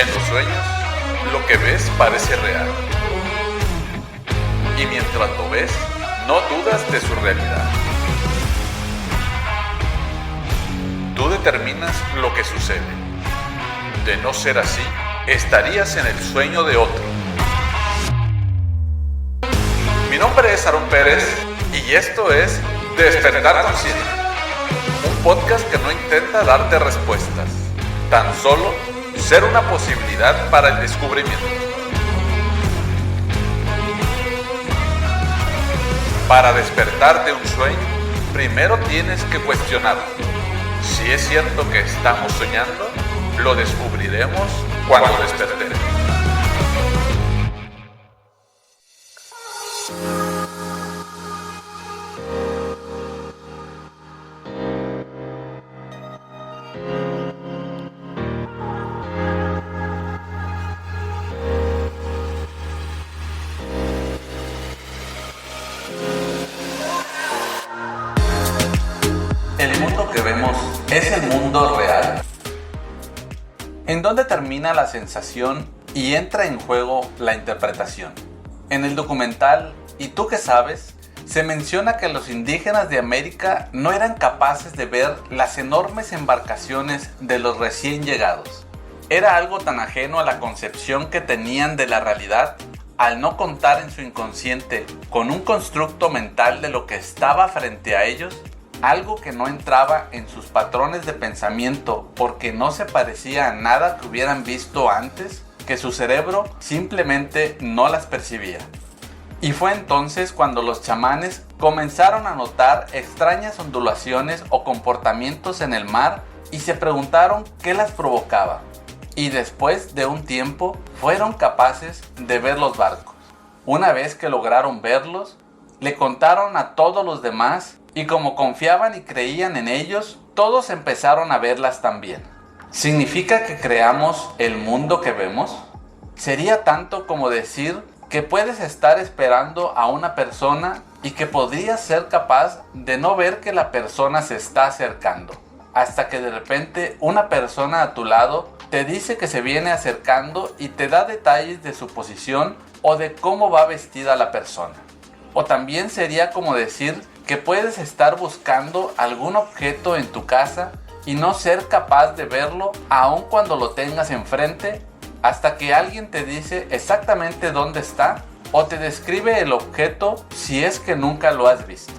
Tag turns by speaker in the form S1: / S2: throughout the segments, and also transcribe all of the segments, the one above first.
S1: En los sueños, lo que ves parece real. Y mientras lo ves, no dudas de su realidad. Tú determinas lo que sucede. De no ser así, estarías en el sueño de otro. Mi nombre es Aarón Pérez y esto es Despertar Consciente, un podcast que no intenta darte respuestas, tan solo ser una posibilidad para el descubrimiento. Para despertar de un sueño, primero tienes que cuestionarlo. Si es cierto que estamos soñando, lo descubriremos cuando despertemos. ¿El mundo que vemos es el mundo real? ¿En dónde termina la sensación y entra en juego la interpretación? En el documental ¿Y tú qué sabes?, se menciona que los indígenas de América no eran capaces de ver las enormes embarcaciones de los recién llegados. Era algo tan ajeno a la concepción que tenían de la realidad, al no contar en su inconsciente con un constructo mental de lo que estaba frente a ellos, algo que no entraba en sus patrones de pensamiento porque no se parecía a nada que hubieran visto antes, que su cerebro simplemente no las percibía. Y fue entonces cuando los chamanes comenzaron a notar extrañas ondulaciones o comportamientos en el mar y se preguntaron qué las provocaba. Y después de un tiempo fueron capaces de ver los barcos. Una vez que lograron verlos, le contaron a todos los demás y como confiaban y creían en ellos, todos empezaron a verlas también. ¿Significa que creamos el mundo que vemos? Sería tanto como decir que puedes estar esperando a una persona y que podrías ser capaz de no ver que la persona se está acercando, hasta que de repente una persona a tu lado te dice que se viene acercando y te da detalles de su posición o de cómo va vestida la persona. O también sería como decir que puedes estar buscando algún objeto en tu casa y no ser capaz de verlo aun cuando lo tengas enfrente, hasta que alguien te dice exactamente dónde está o te describe el objeto si es que nunca lo has visto.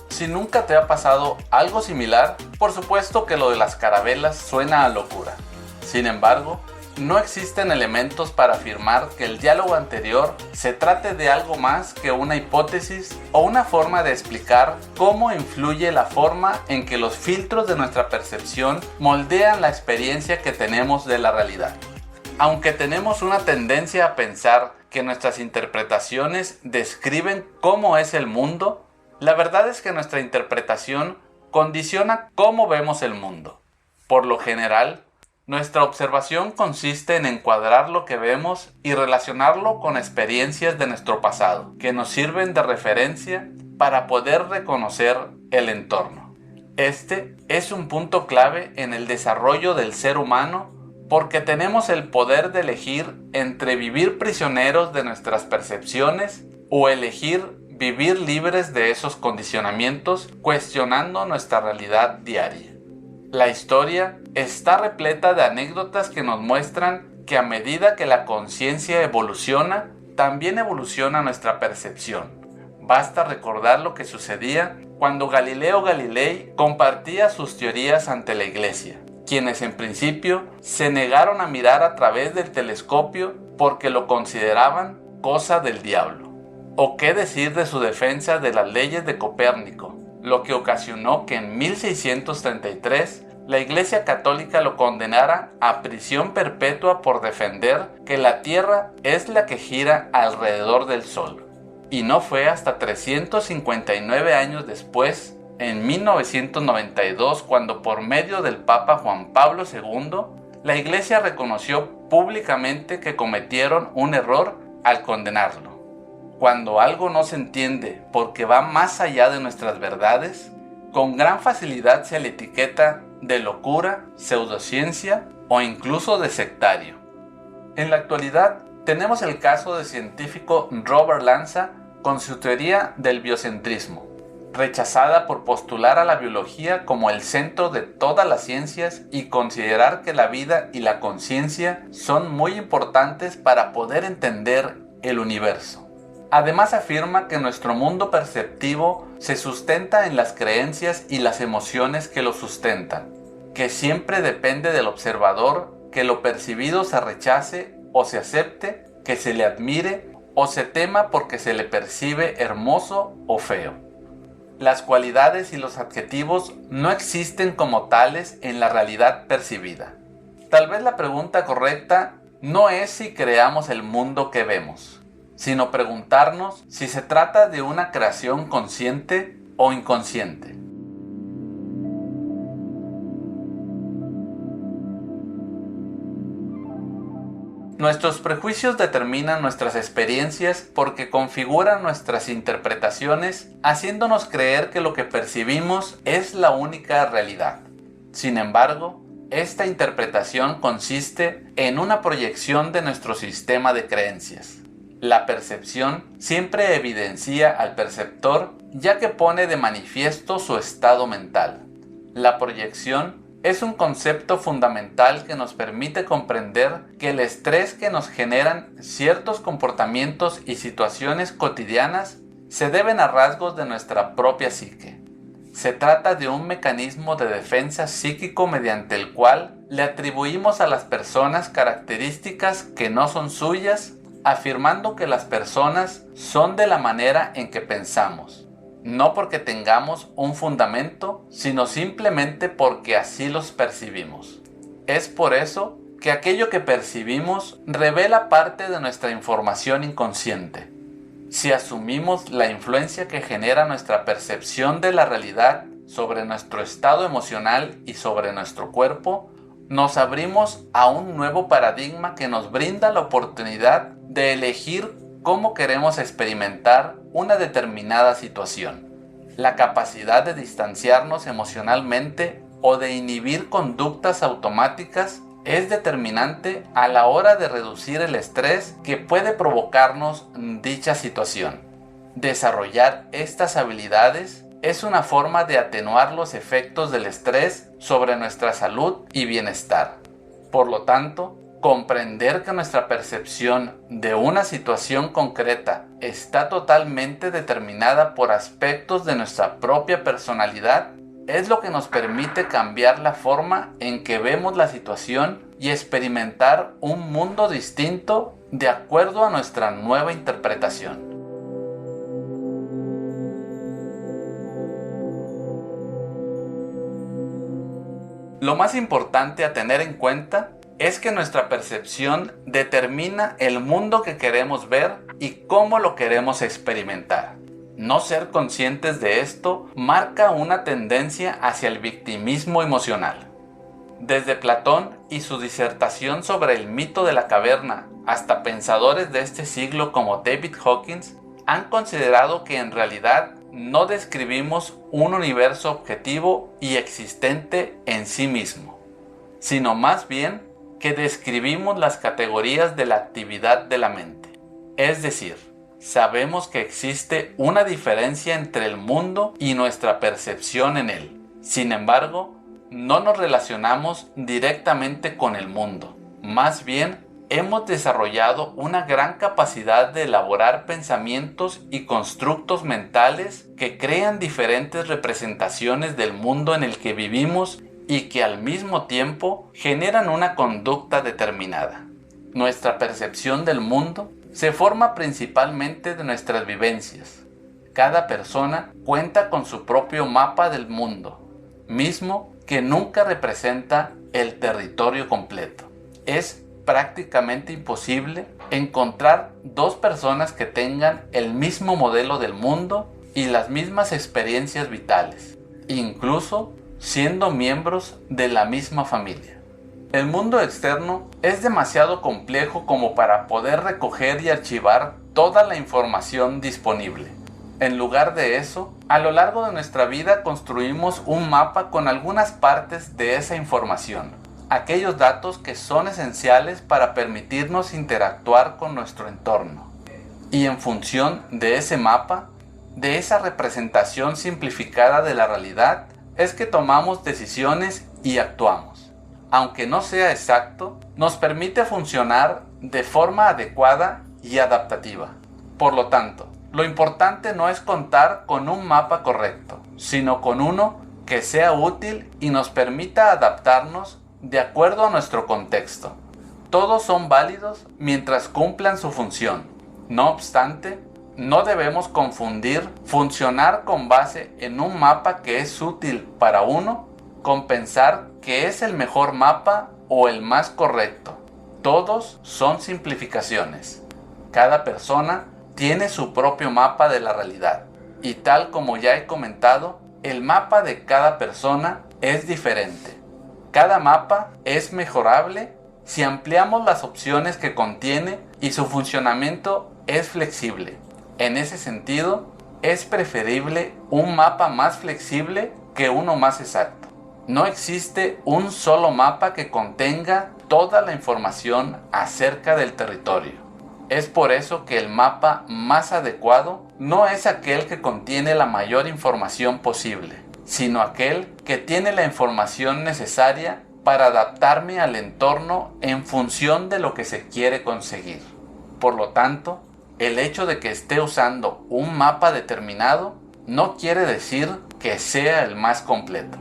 S1: Si nunca te ha pasado algo similar, por supuesto que lo de las carabelas suena a locura. Sin embargo, no existen elementos para afirmar que el diálogo anterior se trate de algo más que una hipótesis o una forma de explicar cómo influye la forma en que los filtros de nuestra percepción moldean la experiencia que tenemos de la realidad. Aunque tenemos una tendencia a pensar que nuestras interpretaciones describen cómo es el mundo, la verdad es que nuestra interpretación condiciona cómo vemos el mundo. Por lo general, nuestra observación consiste en encuadrar lo que vemos y relacionarlo con experiencias de nuestro pasado, que nos sirven de referencia para poder reconocer el entorno. Este es un punto clave en el desarrollo del ser humano porque tenemos el poder de elegir entre vivir prisioneros de nuestras percepciones o elegir vivir libres de esos condicionamientos, cuestionando nuestra realidad diaria. La historia está repleta de anécdotas que nos muestran que a medida que la conciencia evoluciona, también evoluciona nuestra percepción. Basta recordar lo que sucedía cuando Galileo Galilei compartía sus teorías ante la Iglesia, quienes en principio se negaron a mirar a través del telescopio porque lo consideraban cosa del diablo. ¿O qué decir de su defensa de las leyes de Copérnico? Lo que ocasionó que en 1633 la Iglesia Católica lo condenara a prisión perpetua por defender que la Tierra es la que gira alrededor del Sol. Y no fue hasta 359 años después, en 1992, cuando por medio del Papa Juan Pablo II, la Iglesia reconoció públicamente que cometieron un error al condenarlo. Cuando algo no se entiende porque va más allá de nuestras verdades, con gran facilidad se le etiqueta de locura, pseudociencia o incluso de sectario. En la actualidad, tenemos el caso del científico Robert Lanza con su teoría del biocentrismo, rechazada por postular a la biología como el centro de todas las ciencias y considerar que la vida y la conciencia son muy importantes para poder entender el universo. Además afirma que nuestro mundo perceptivo se sustenta en las creencias y las emociones que lo sustentan, que siempre depende del observador que lo percibido se rechace o se acepte, que se le admire o se tema porque se le percibe hermoso o feo. Las cualidades y los adjetivos no existen como tales en la realidad percibida. Tal vez la pregunta correcta no es si creamos el mundo que vemos, sino preguntarnos si se trata de una creación consciente o inconsciente. Nuestros prejuicios determinan nuestras experiencias porque configuran nuestras interpretaciones, haciéndonos creer que lo que percibimos es la única realidad. Sin embargo, esta interpretación consiste en una proyección de nuestro sistema de creencias. La percepción siempre evidencia al perceptor, ya que pone de manifiesto su estado mental. La proyección es un concepto fundamental que nos permite comprender que el estrés que nos generan ciertos comportamientos y situaciones cotidianas se deben a rasgos de nuestra propia psique. Se trata de un mecanismo de defensa psíquico mediante el cual le atribuimos a las personas características que no son suyas, afirmando que las personas son de la manera en que pensamos. No porque tengamos un fundamento, sino simplemente porque así los percibimos. Es por eso que aquello que percibimos revela parte de nuestra información inconsciente. Si asumimos la influencia que genera nuestra percepción de la realidad sobre nuestro estado emocional y sobre nuestro cuerpo, nos abrimos a un nuevo paradigma que nos brinda la oportunidad de elegir cómo queremos experimentar una determinada situación. La capacidad de distanciarnos emocionalmente o de inhibir conductas automáticas es determinante a la hora de reducir el estrés que puede provocarnos dicha situación. Desarrollar estas habilidades es una forma de atenuar los efectos del estrés sobre nuestra salud y bienestar. Por lo tanto, comprender que nuestra percepción de una situación concreta está totalmente determinada por aspectos de nuestra propia personalidad es lo que nos permite cambiar la forma en que vemos la situación y experimentar un mundo distinto de acuerdo a nuestra nueva interpretación. Lo más importante a tener en cuenta es que nuestra percepción determina el mundo que queremos ver y cómo lo queremos experimentar. No ser conscientes de esto marca una tendencia hacia el victimismo emocional. Desde Platón y su disertación sobre el mito de la caverna hasta pensadores de este siglo como David Hawkins han considerado que en realidad no describimos un universo objetivo y existente en sí mismo, sino más bien que describimos las categorías de la actividad de la mente. Es decir, sabemos que existe una diferencia entre el mundo y nuestra percepción en él. Sin embargo, no nos relacionamos directamente con el mundo. Más bien, hemos desarrollado una gran capacidad de elaborar pensamientos y constructos mentales que crean diferentes representaciones del mundo en el que vivimos y que al mismo tiempo generan una conducta determinada. Nuestra percepción del mundo se forma principalmente de nuestras vivencias. Cada persona cuenta con su propio mapa del mundo, mismo que nunca representa el territorio completo. Es prácticamente imposible encontrar dos personas que tengan el mismo modelo del mundo y las mismas experiencias vitales, incluso siendo miembros de la misma familia. El mundo externo es demasiado complejo como para poder recoger y archivar toda la información disponible. En lugar de eso, a lo largo de nuestra vida construimos un mapa con algunas partes de esa información, aquellos datos que son esenciales para permitirnos interactuar con nuestro entorno. Y en función de ese mapa, de esa representación simplificada de la realidad, es que tomamos decisiones y actuamos. Aunque no sea exacto, nos permite funcionar de forma adecuada y adaptativa. Por lo tanto, lo importante no es contar con un mapa correcto, sino con uno que sea útil y nos permita adaptarnos de acuerdo a nuestro contexto. Todos son válidos mientras cumplan su función. No obstante, no debemos confundir funcionar con base en un mapa que es útil para uno con pensar que es el mejor mapa o el más correcto. Todos son simplificaciones. Cada persona tiene su propio mapa de la realidad. Y tal como ya he comentado, el mapa de cada persona es diferente. Cada mapa es mejorable si ampliamos las opciones que contiene y su funcionamiento es flexible. En ese sentido, es preferible un mapa más flexible que uno más exacto. No existe un solo mapa que contenga toda la información acerca del territorio. Es por eso que el mapa más adecuado no es aquel que contiene la mayor información posible, sino aquel que tiene la información necesaria para adaptarme al entorno en función de lo que se quiere conseguir. Por lo tanto, el hecho de que esté usando un mapa determinado no quiere decir que sea el más completo.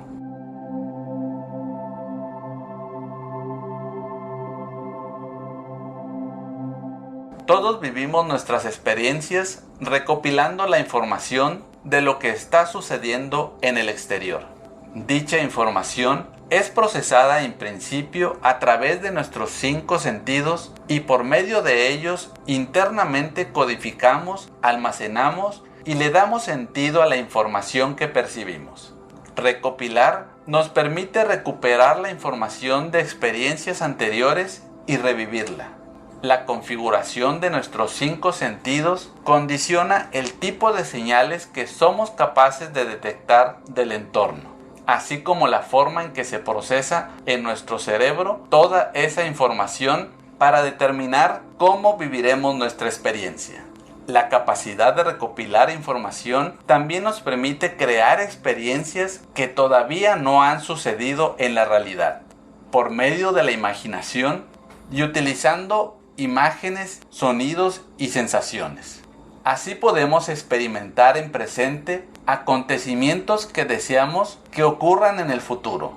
S1: Todos vivimos nuestras experiencias recopilando la información de lo que está sucediendo en el exterior. Dicha información es procesada en principio a través de nuestros 5 sentidos y por medio de ellos internamente codificamos, almacenamos y le damos sentido a la información que percibimos. Recopilar nos permite recuperar la información de experiencias anteriores y revivirla. La configuración de nuestros 5 sentidos condiciona el tipo de señales que somos capaces de detectar del entorno, así como la forma en que se procesa en nuestro cerebro toda esa información para determinar cómo viviremos nuestra experiencia. La capacidad de recopilar información también nos permite crear experiencias que todavía no han sucedido en la realidad, por medio de la imaginación y utilizando imágenes, sonidos y sensaciones. Así podemos experimentar en presente acontecimientos que deseamos que ocurran en el futuro.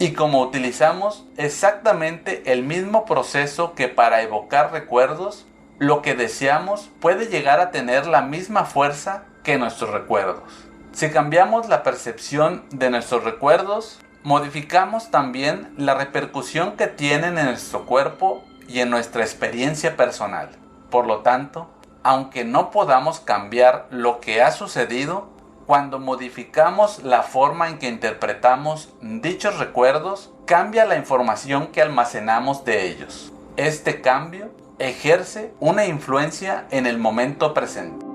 S1: Y como utilizamos exactamente el mismo proceso que para evocar recuerdos, lo que deseamos puede llegar a tener la misma fuerza que nuestros recuerdos. Si cambiamos la percepción de nuestros recuerdos, modificamos también la repercusión que tienen en nuestro cuerpo y en nuestra experiencia personal. Por lo tanto, aunque no podamos cambiar lo que ha sucedido, cuando modificamos la forma en que interpretamos dichos recuerdos, cambia la información que almacenamos de ellos. Este cambio ejerce una influencia en el momento presente.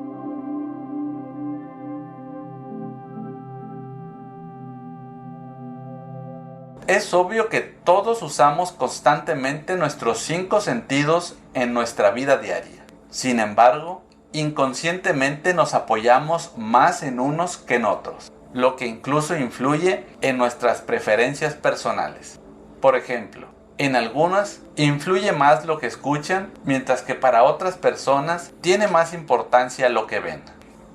S1: Es obvio que todos usamos constantemente nuestros 5 sentidos en nuestra vida diaria. Sin embargo, inconscientemente nos apoyamos más en unos que en otros, lo que incluso influye en nuestras preferencias personales. Por ejemplo, en algunas influye más lo que escuchan, mientras que para otras personas tiene más importancia lo que ven.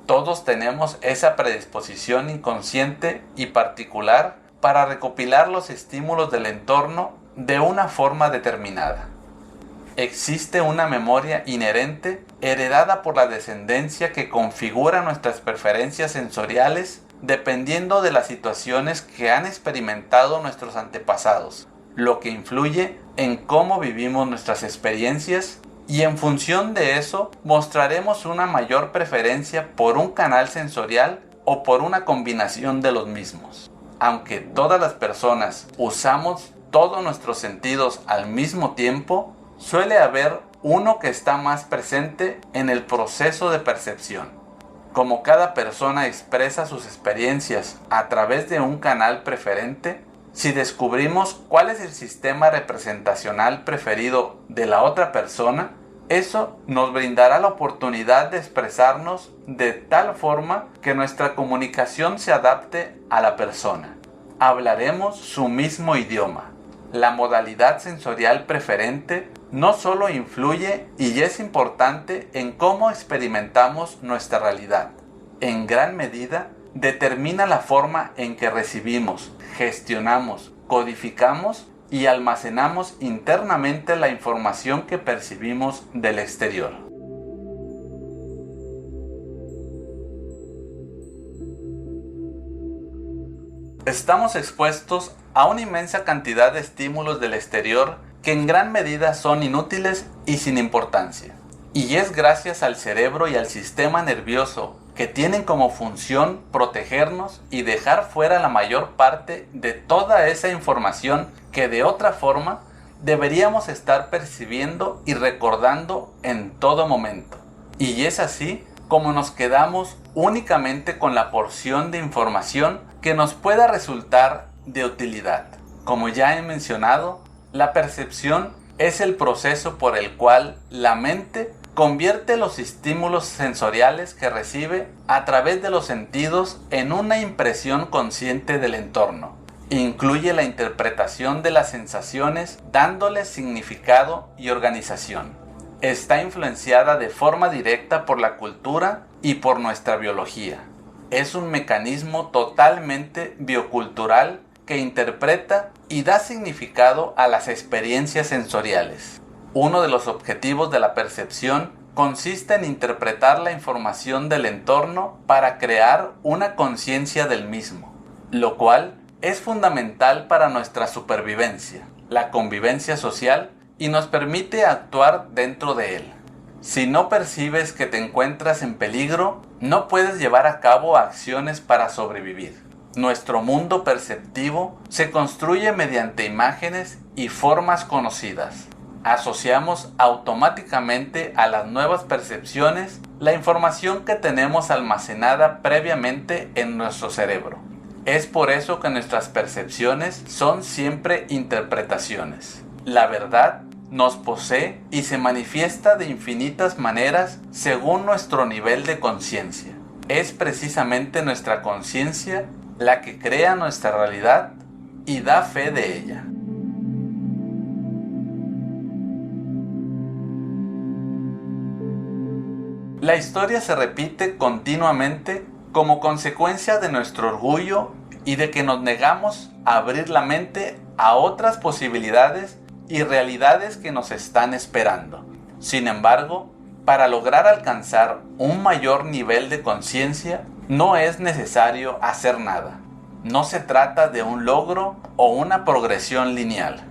S1: Todos tenemos esa predisposición inconsciente y particular para recopilar los estímulos del entorno de una forma determinada. Existe una memoria inherente heredada por la descendencia que configura nuestras preferencias sensoriales dependiendo de las situaciones que han experimentado nuestros antepasados, lo que influye en cómo vivimos nuestras experiencias y en función de eso mostraremos una mayor preferencia por un canal sensorial o por una combinación de los mismos. Aunque todas las personas usamos todos nuestros sentidos al mismo tiempo, suele haber uno que está más presente en el proceso de percepción. Como cada persona expresa sus experiencias a través de un canal preferente, Si descubrimos cuál es el sistema representacional preferido de la otra persona, eso nos brindará la oportunidad de expresarnos de tal forma que nuestra comunicación se adapte a la persona. Hablaremos su mismo idioma. La modalidad sensorial preferente no solo influye y es importante en cómo experimentamos nuestra realidad. En gran medida, determina la forma en que recibimos, gestionamos, codificamos y almacenamos internamente la información que percibimos del exterior. Estamos expuestos a una inmensa cantidad de estímulos del exterior que en gran medida son inútiles y sin importancia. Y es gracias al cerebro y al sistema nervioso que tienen como función protegernos y dejar fuera la mayor parte de toda esa información que de otra forma deberíamos estar percibiendo y recordando en todo momento. Y es así como nos quedamos únicamente con la porción de información que nos pueda resultar de utilidad. Como ya he mencionado, la percepción es el proceso por el cual la mente convierte los estímulos sensoriales que recibe a través de los sentidos en una impresión consciente del entorno. Incluye la interpretación de las sensaciones dándoles significado y organización. Está influenciada de forma directa por la cultura y por nuestra biología. Es un mecanismo totalmente biocultural que interpreta y da significado a las experiencias sensoriales. Uno de los objetivos de la percepción consiste en interpretar la información del entorno para crear una conciencia del mismo, lo cual es fundamental para nuestra supervivencia, la convivencia social y nos permite actuar dentro de él. Si no percibes que te encuentras en peligro, no puedes llevar a cabo acciones para sobrevivir. Nuestro mundo perceptivo se construye mediante imágenes y formas conocidas. Asociamos automáticamente a las nuevas percepciones la información que tenemos almacenada previamente en nuestro cerebro. Es por eso que nuestras percepciones son siempre interpretaciones. La verdad nos posee y se manifiesta de infinitas maneras según nuestro nivel de conciencia. Es precisamente nuestra conciencia la que crea nuestra realidad y da fe de ella. La historia se repite continuamente como consecuencia de nuestro orgullo y de que nos negamos a abrir la mente a otras posibilidades y realidades que nos están esperando. Sin embargo, para lograr alcanzar un mayor nivel de conciencia, no es necesario hacer nada. No se trata de un logro o una progresión lineal.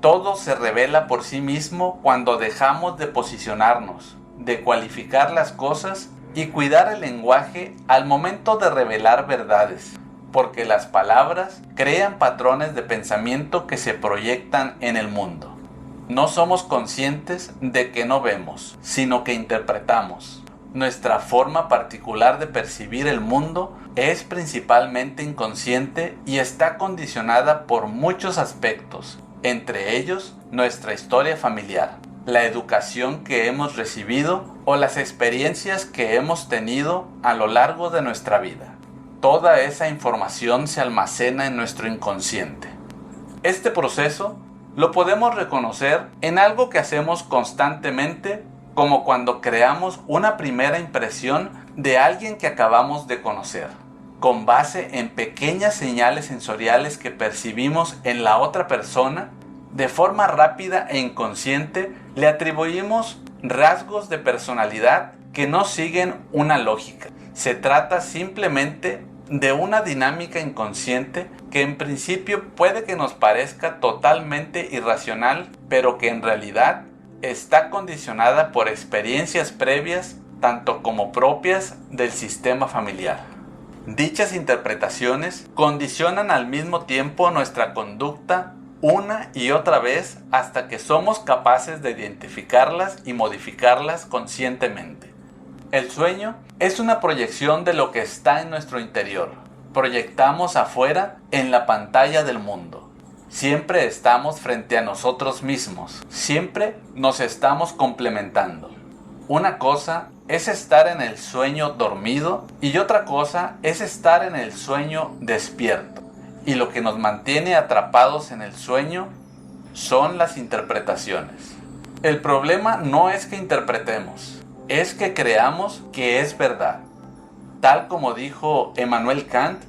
S1: Todo se revela por sí mismo cuando dejamos de posicionarnos, de cualificar las cosas y cuidar el lenguaje al momento de revelar verdades, porque las palabras crean patrones de pensamiento que se proyectan en el mundo. No somos conscientes de que no vemos, sino que interpretamos. Nuestra forma particular de percibir el mundo es principalmente inconsciente y está condicionada por muchos aspectos, entre ellos nuestra historia familiar, la educación que hemos recibido o las experiencias que hemos tenido a lo largo de nuestra vida. Toda esa información se almacena en nuestro inconsciente. Este proceso lo podemos reconocer en algo que hacemos constantemente, como cuando creamos una primera impresión de alguien que acabamos de conocer. Con base en pequeñas señales sensoriales que percibimos en la otra persona, de forma rápida e inconsciente le atribuimos rasgos de personalidad que no siguen una lógica. Se trata simplemente de una dinámica inconsciente que en principio puede que nos parezca totalmente irracional, pero que en realidad está condicionada por experiencias previas, tanto como propias del sistema familiar. Dichas interpretaciones condicionan al mismo tiempo nuestra conducta una y otra vez hasta que somos capaces de identificarlas y modificarlas conscientemente. El sueño es una proyección de lo que está en nuestro interior. proyectamos afuera en la pantalla del mundo. Siempre estamos frente a nosotros mismos, siempre nos estamos complementando. Una cosa es estar en el sueño dormido y otra cosa es estar en el sueño despierto. Y lo que nos mantiene atrapados en el sueño son las interpretaciones. El problema no es que interpretemos, es que creamos que es verdad. Tal como dijo Emmanuel Kant,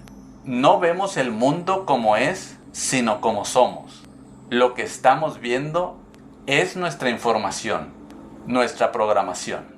S1: no vemos el mundo como es, sino como somos. Lo que estamos viendo es nuestra información, nuestra programación.